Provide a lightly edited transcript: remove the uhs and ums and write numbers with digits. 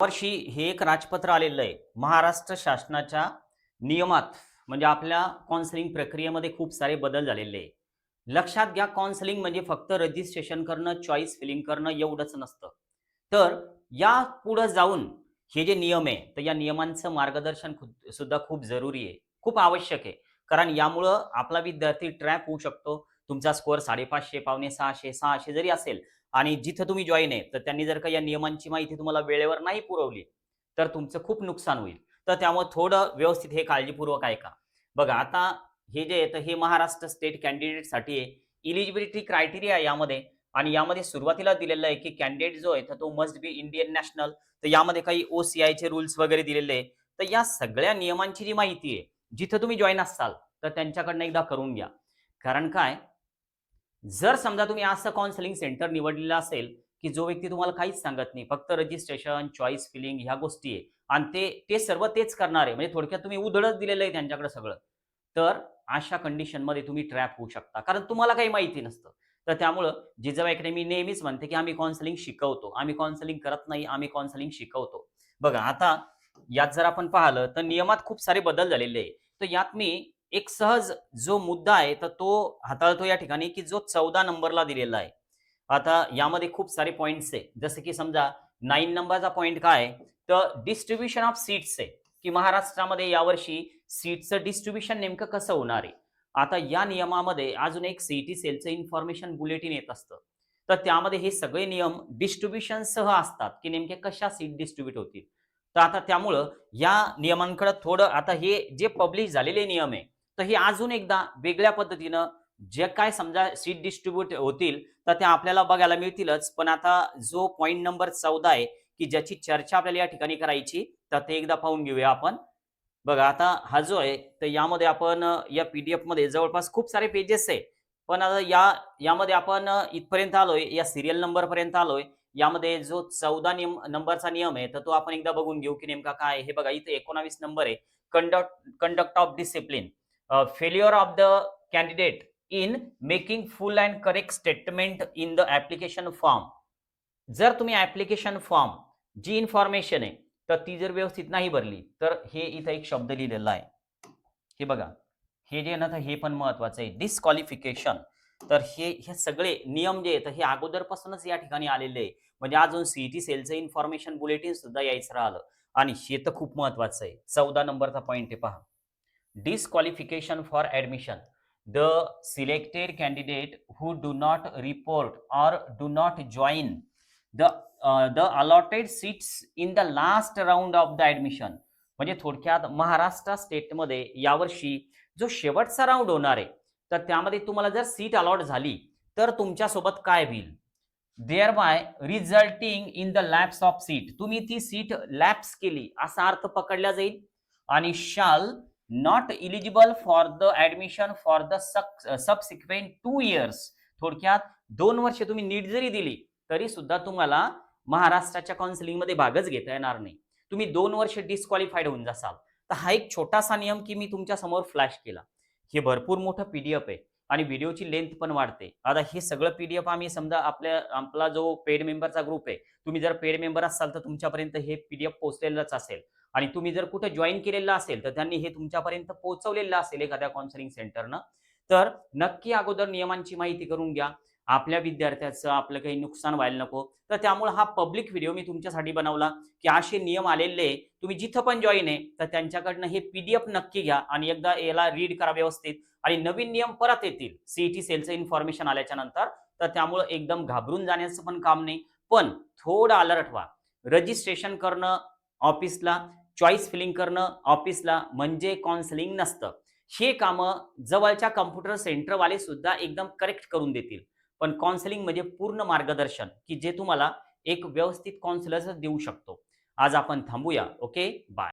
वर्षी हे एक राजपत्र आलेलं आहे. महाराष्ट्र शासनाच्या नियमात म्हणजे आपल्या काउन्सिलिंग प्रक्रियेमध्ये खूप सारे बदल झालेले आहे. लक्षात घ्या काउन्सिलिंग म्हणजे फक्त रजिस्ट्रेशन करणं, चॉईस फिलिंग करणं एवढंच नसतं. तर या पुढे जाऊन हे जे नियम आहे, तर या नियमांचं मार्गदर्शन सुद्धा खूप जरुरी आहे. खूप आवश्यक आहे. कारण यामुळं आपला विद्यार्थी ट्रॅप होऊ शकतो. तुमचा स्कोअर 550, पावणे 600, 600 जरी असेल आणि जिथं तुम्ही जॉइन आहे, तर त्यांनी जर का या नियमांची माहिती तुम्हाला वेळेवर नाही पुरवली, तर तुमचं खूप नुकसान होईल. तर त्यामुळे थोडं व्यवस्थित हे काळजीपूर्वक ऐका. बघा आता हे जे आहे, तर हे महाराष्ट्र स्टेट कॅन्डिडेटसाठी आहे. इलिजिबिलिटी क्रायटेरिया आहे यामध्ये आणि यामध्ये सुरुवातीला दिलेलं आहे, की कॅन्डिडेट जो आहे, तर तो मस्ट बी इंडियन नॅशनल. तर यामध्ये काही OCIचे रूल्स वगैरे दिलेले आहे. तर या सगळ्या नियमांची जी माहिती आहे, जिथं तुम्ही जॉइन असाल, तर त्यांच्याकडनं एकदा करून घ्या. कारण काय जर समजा तुम्ही असं काउन्सिलिंग सेंटर निवडलेलं असेल, की जो व्यक्ती तुम्हाला काहीच सांगत नाही, फक्त रजिस्ट्रेशन, चॉईस फिलिंग ह्या गोष्टी आहे आणि ते ते सर्व तेच करणार आहे. म्हणजे थोडक्यात तुम्ही उधळच दिलेलं आहे त्यांच्याकडे सगळं. तर अशा कंडिशनमध्ये तुम्ही ट्रॅप होऊ शकता. कारण तुम्हाला काही माहिती नसतं. तर त्यामुळं जिजाऊ अकॅडमी नेहमीच म्हणते, की आम्ही काउन्सिलिंग शिकवतो. आम्ही काउन्सिलिंग करत नाही, आम्ही काउन्सिलिंग शिकवतो. बघा आता यात जर आपण पाहिलं, तर नियमात खूप सारे बदल झालेले आहे. तर यात मी एक सहज जो मुद्दा आहे, तर तो हाताळतो या ठिकाणी, की जो 14 नंबरला दिलेला आहे. आता यामध्ये खूप सारे पॉइंट्स आहे. जसं की समजा 9 नंबरचा पॉइंट काय आहे, तर डिस्ट्रिब्युशन ऑफ सीट्स आहे, की महाराष्ट्रामध्ये यावर्षी सीटचं डिस्ट्रिब्युशन नेमकं कसं होणार आहे. आता या नियमामध्ये अजून एक सीईटी सेलचं इन्फॉर्मेशन बुलेटिन येत असतं. तर त्यामध्ये हे सगळे नियम डिस्ट्रिब्युशनसह असतात, की नेमके कशा सीट डिस्ट्रिब्यूट होतील. तर आता त्यामुळं या नियमांकडे थोडं आता हे जे पब्लिश झालेले नियम आहे, तर हे अजून एकदा वेगळ्या पद्धतीनं जे काय समजा सीट डिस्ट्रिब्यूट होतील, तर त्या आपल्याला बघायला मिळतीलच. पण आता जो पॉइंट नंबर 14 आहे, की ज्याची चर्चा आपल्याला या ठिकाणी करायची, तर ते एकदा पाहून घेऊया आपण. बघा आता हा जो आहे, तर यामध्ये आपण या पी-डी-एफमध्ये जवळपास खूप सारे पेजेस आहे. पण आता यामध्ये आपण इथपर्यंत आलोय, या सीरियल नंबरपर्यंत आलोय. यामध्ये जो 14 नंबरचा नियम आहे, तर तो आपण एकदा बघून घेऊ, की नेमका काय आहे. हे बघा इथे 19 नंबर आहे. Conduct of discipline. Failure of the candidate in making full and correct statement in the application form. जर तुम्ही ॲप्लिकेशन फॉर्म जी इन्फॉर्मेशन आहे, तर ती जर व्यवस्थित नाही भरली, तर हे इथं एक शब्द लिहिलेला आहे. हे बघा, हे जे आहे ना, तर हे पण महत्वाचं आहे. डिस्क्वालिफिकेशन. तर हे सगळे नियम जे आहेत, हे अगोदरपासूनच या ठिकाणी आलेले आहे. म्हणजे अजून सीईटी सेलचं इन्फॉर्मेशन बुलेटिन सुद्धा यायचं राहिलं आणि हे तर खूप महत्वाचं आहे. 14 नंबरचा पॉइंट आहे पहा. Disqualification for admission. The selected candidate who do not report or do not join the allotted seats in the last round of the admission. म्हणजे थोडक्यात महाराष्ट्र स्टेटमध्ये यावर्षी जो शेवटचा राउंड होणार आहे, तर त्यामध्ये तुम्हाला जर सीट अलॉट झाली, तर तुमच्यासोबत काय होईल? Thereby resulting in the lapse of seat. तुम्ही ती सीट लॅप्स केली असा अर्थ पकडला जाईल आणि शाल not eligible for the admission for the subsequent 2 years. थोडक्यात 2 वर्ष तुम्ही नीट जरी दिली, तरी सुद्धा तुम्हाला महाराष्ट्राच्या काउन्सिलिंगमध्ये भागच घेता येणार नाही. तुम्ही 2 वर्ष डिस्क्वालिफाईड होऊन जासाल. तर हा एक छोटासा नियम की मी तुमच्या समोर फ्लॅश केला. हे भरपूर मोठं पीडीएफ आहे आणि व्हिडिओची लेंथ पण वाढते. आता हे सगळं पीडीएफ आम्ही समजा आपला जो पेड मेंबरचा ग्रुप आहे, तुम्ही जर पेड मेंबर असाल तर तुमच्यापर्यंत हे पीडीएफ पोहोचलेलंच असेल आणि तुम्ही जर कुठे जॉइन केलेलं असेल, तर त्यांनी हे तुमच्यापर्यंत पोहोचवलेलं असेल एखाद्या काउन्सिलिंग सेंटरनं. तर नक्की अगोदर नियमांची माहिती करून घ्या. आपल्या विद्यार्थ्याचं आपलं काही नुकसान व्हायला नको. तर त्यामुळे हा पब्लिक व्हिडिओ मी तुमच्यासाठी बनवला, की असे नियम आलेले आहे. तुम्ही जिथं पण जॉइन आहे, तर त्यांच्याकडनं हे पीडीएफ नक्की घ्या आणि एकदा याला रीड करा व्यवस्थित आणि नवीन नियम परत येतील सीईटी सेलचं इन्फॉर्मेशन आल्याच्या नंतर. तर त्यामुळे एकदम घाबरून जाण्याचं पण काम नाही. पण थोडं अलर्ट व्हा. रजिस्ट्रेशन करणं ऑफिसला, चॉईस फिलिंग करणं ऑफिसला म्हणजे काउन्सिलिंग नसतं. हे कामं जवळच्या कॉम्प्युटर सेंटरवाले सुद्धा एकदम करेक्ट करून देतील. पण काउन्सिलिंग म्हणजे पूर्ण मार्गदर्शन, की जे तुम्हाला एक व्यवस्थित काउन्सिलरच देऊ शकतो. आज आपण थांबूया. Okay, bye.